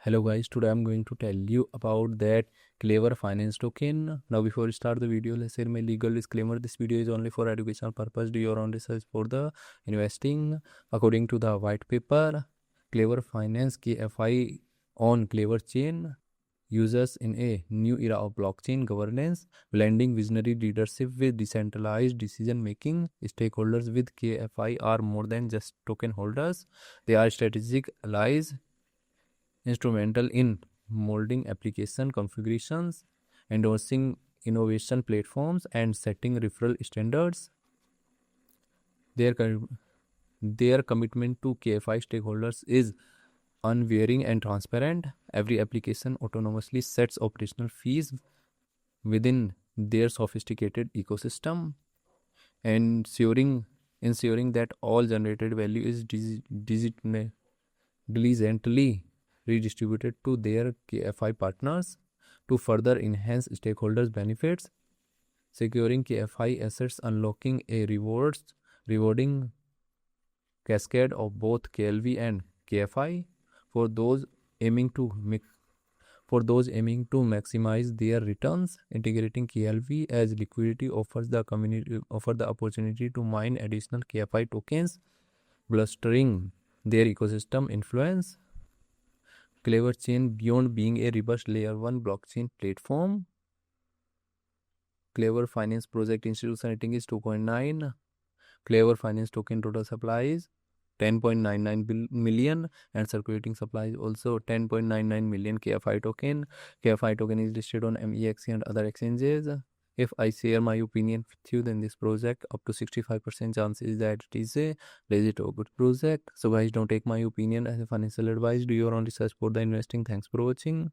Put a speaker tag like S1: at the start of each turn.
S1: Hello guys, today I'm going to tell you about that Klever Finance token. Now before we start the video, let's say my legal disclaimer. This video is only for educational purpose. Do your own research for the investing. According to the white paper, Klever Finance KFI on Klever chain users in a new era of blockchain governance, blending visionary leadership with decentralized decision making. Stakeholders with KFI are more than just token holders. They are strategic allies instrumental in molding application configurations, endorsing innovation platforms, and setting referral standards. Their, their commitment to KFI stakeholders is unwavering and transparent. Every application autonomously sets operational fees within their sophisticated ecosystem, ensuring that all generated value is diligently redistributed to their KFI partners to further enhance stakeholders' benefits, securing KFI assets, unlocking a rewarding cascade of both KLV and KFI for those aiming to maximize their returns. Integrating KLV as liquidity offers the opportunity to mine additional KFI tokens, bolstering their ecosystem influence. Klever chain, beyond being a robust layer 1 blockchain platform, Klever Finance project institution rating is 2.9. Klever Finance token total supply is 10.99 million and circulating supply is also 10.99 million KFI token. KFI token is listed on MEXC and other exchanges. If I share my opinion with you, then this project up to 65% chance is that it is a legit or good project. So guys, don't take my opinion as a financial advice. Do your own research for the investing. Thanks for watching.